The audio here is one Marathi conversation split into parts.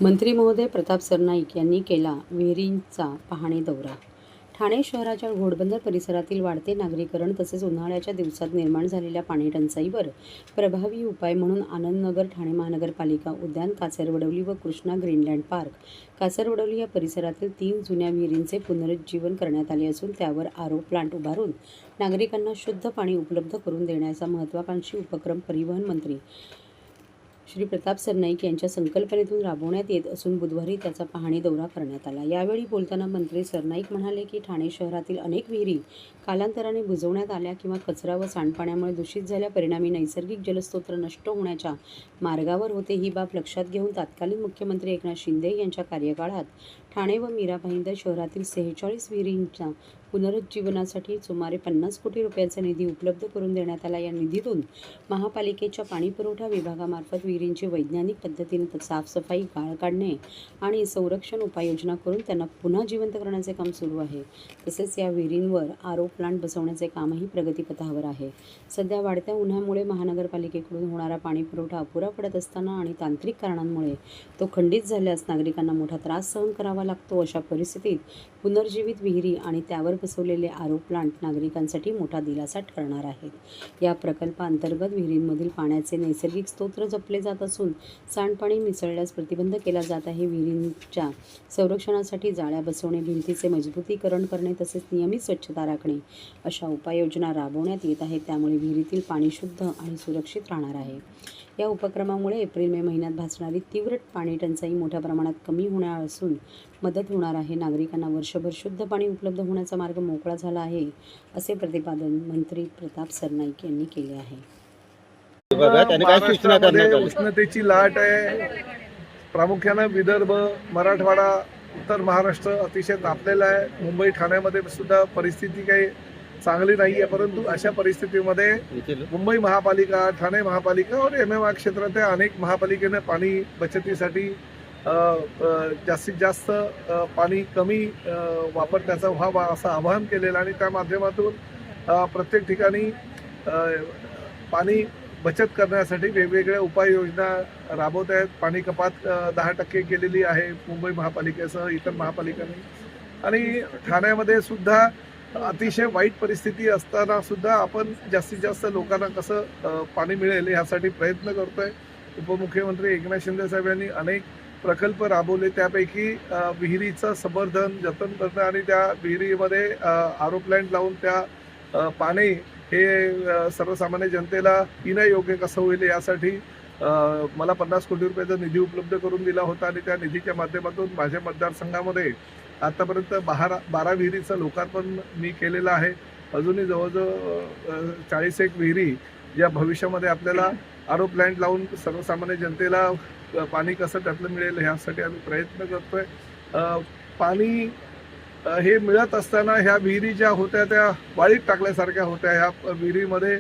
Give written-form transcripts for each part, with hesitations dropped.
मंत्री महोदय प्रताप सरनाईक यांनी केला विहिरींचा पाहणी दौरा. ठाणे शहराच्या घोडबंदर परिसरातील वाढते नागरीकरण तसेच उन्हाळ्याच्या दिवसात निर्माण झालेल्या पाणीटंचाईवर प्रभावी उपाय म्हणून आनंदनगर ठाणे महानगरपालिका उद्यान, कासरवडवली व कृष्णा ग्रीनलँड पार्क, कासरवडवली या परिसरातील 3 जुन्या विहिरींचे पुनरुज्जीवन करण्यात आले असून त्यावर आरो प्लांट उभारून नागरिकांना शुद्ध पाणी उपलब्ध करून देण्याचा महत्त्वाकांक्षी उपक्रम परिवहन मंत्री श्री प्रताप सरनाईक यांच्या संकल्पनेतून राबवण्यात येत असून बुधवारी त्याचा पाहणी दौरा करण्यात आला. यावेळी बोलताना मंत्री सरनाईक म्हणाले की ठाणे शहरातील अनेक विहिरी कालांतराने बुजवण्यात आल्या किंवा कचरा व सांडपाण्यामुळे दूषित झाल्या, परिणामी नैसर्गिक जलस्रोत नष्ट होण्याच्या मार्गावर होते. ही बाब लक्षात घेऊन तत्कालीन मुख्यमंत्री एकनाथ शिंदे यांच्या कार्यकाळात ठाणे व मीरा भाईंदर शहरातील 46 विहिरींच्या पुनरुज्जीवनासाठी सुमारे 50 कोटी रुपयांचा निधी उपलब्ध करून देण्यात आला. या निधीतून महापालिकेच्या पाणीपुरवठा विभागामार्फत विहिरींची वैज्ञानिक पद्धतीने साफसफाई, गाळ काढणे आणि संरक्षण उपाययोजना करून त्यांना पुन्हा जिवंत करण्याचे काम सुरू आहे. तसेच या विहिरींवर आरो प्लांट बसवण्याचे कामही प्रगतीपथावर आहे. सध्या वाढत्या उन्हामुळे महानगरपालिकेकडून होणारा पाणीपुरवठा अपुरा पडत असताना आणि तांत्रिक कारणांमुळे तो खंडित झाल्यास नागरिकांना मोठा त्रास सहन करावा लागतो. अशा परिस्थितीत पुनर्जीवित विहिरी आणि त्यावर बसवलेले आरो प्लांट नागरिकांसाठी मोठा दिलासा ठरणार आहेत. या प्रकल्पाअंतर्गत विहिरींमधील पाण्याचे नैसर्गिक स्रोत जपले जात असून सांडपाणी मिसळल्यास प्रतिबंध केला जात आहे. विहिरींच्या संरक्षणासाठी जाळ्या बसवणे, भिंतीचे मजबूतीकरण करणे तसेच नियमित स्वच्छता राखणे अशा उपाययोजना राबवण्यात येत आहेत. त्यामुळे विहिरीतील पाणी शुद्ध आणि सुरक्षित राहणार आहे. या उपक्रमामुळे एप्रिल-मे महिन्यात भासणारी तीव्र पाणीटंचाई मोठ्या प्रमाणात कमी होणार असून मदत होणार आहे. नागरिकांना वर्षभर शुद्ध पाणी उपलब्ध होण्याचा मार्ग मोकळा झाला आहे, असे प्रतिपादन मंत्री प्रताप सरनाईक यांनी केले आहे. महाराष्ट्रामध्ये उष्णतेची लाट आहे. प्रामुख्याने विदर्भ, मराठवाडा, उत्तर महाराष्ट्र अतिशय तापलेला आहे. मुंबई, ठाण्यामध्ये सुद्धा परिस्थिती काही चांगली नाही आहे. परंतु अशा परिस्थितीमध्ये मुंबई महापालिका, ठाणे महापालिका और MMR क्षेत्रातील अनेक महापालिकेने पाणी बचतीसाठी जास्तीत जास्त पाणी कमी वापर त्याचा व्हावा असं आवाहन केलेलं आणि त्या माध्यमातून प्रत्येक ठिकाणी पाणी बचत करण्यासाठी वेगवेगळ्या उपाययोजना राबवत आहेत. पाणी कपात 10% केलेली आहे मुंबई महापालिकेसह इतर महापालिकांनी. आणि ठाण्यामध्ये सुद्धा अतिशय वाईट परिस्थिती असताना सुद्धा आपण जास्तीत जास्त लोकांना कसं पाणी मिळेल यासाठी प्रयत्न करतोय. उपमुख्यमंत्री एकनाथ शिंदे साहेब यांनी अनेक प्रकल्प राबवले. त्यापैकी विहिरीचं संवर्धन, जतन करणं आणि त्या विहिरीमध्ये आरो प्लांट लावून त्या पाणी हे सर्वसामान्य जनतेला पिण्यायोग्य कसं होईल यासाठी मला 50 कोटी रुपयाचा निधी उपलब्ध करून दिला होता. आणि त्या निधीच्या माध्यमातून माझ्या मतदारसंघामध्ये आतापर्यंत 12 विहिरीचं लोकार्पण मी केलेलं आहे. अजूनही जवळजवळ 41 विहिरी या भविष्यामध्ये आपल्याला आरो प्लांट लावून सर्वसामान्य जनतेला पाणी कसं त्यातलं मिळेल ह्यासाठी आम्ही प्रयत्न करतोय. पाणी हे मिळत असताना ह्या विहिरी ज्या होत्या त्या वाळीत टाकल्यासारख्या होत्या. ह्या विहिरीमध्ये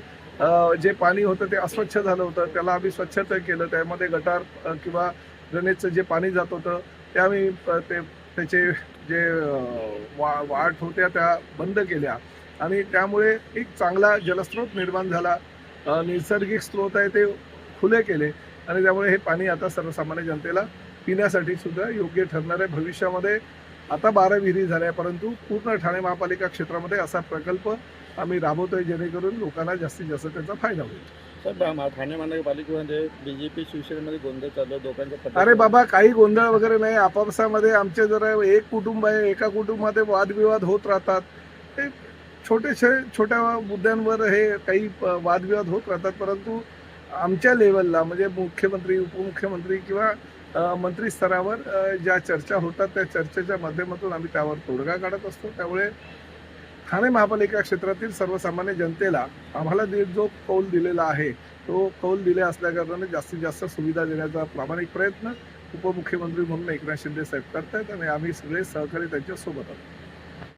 जे पाणी होतं ते अस्वच्छ झालं होतं. त्याला आम्ही स्वच्छता केलं. त्यामध्ये गटार किंवा ड्रेनेजचं जे पाणी जात होतं ते आम्ही त्याचे जे वाट होत्या त्या बंद केल्या आणि त्यामुळे एक चांगला जलस्रोत निर्माण झाला. नैसर्गिक स्रोत आहे ते खुले केले आणि त्यामुळे हे पाणी आता सर्वसामान्य जनतेला पिण्यासाठी सुद्धा योग्य ठरणार आहे. भविष्यामध्ये आता 12 विहिरी झाल्या, परंतु पूर्ण ठाणे महापालिका क्षेत्रामध्ये असा प्रकल्प आम्ही राबवतोय जेणेकरून लोकांना जास्तीत जास्त त्याचा फायदा होईल. सर, ठाणे महानगरपालिकेमध्ये BJP शिवसेनेमध्ये गोंधळ चालू दोघांच्या. अरे बाबा, काही गोंधळ वगैरे नाही. आपापसामध्ये आमचे जरा एक कुटुंब आहे, एका कुटुंबामध्ये वादविवाद होत राहतात. ते छोट्या मुद्द्यांवर हे काही वादविवाद होत राहतात. परंतु आमच्या लेवलला म्हणजे मुख्यमंत्री, उपमुख्यमंत्री किंवा मंत्री स्तरावर ज्या चर्चा होतात त्या चर्चेच्या माध्यमातून आम्ही त्यावर तोडगा काढत असतो. त्यामुळे ठाणे महापालिका क्षेत्रातील सर्वसामान्य जनतेला आम्हाला जो कौल दिलेला आहे तो कौल दिले असल्याकारणाने जास्तीत जास्त सुविधा देण्याचा प्रामाणिक प्रयत्न उपमुख्यमंत्री म्हणून एकनाथ शिंदे साहेब करतायत आणि आम्ही सगळे सहकारी त्यांच्या सोबत आहोत.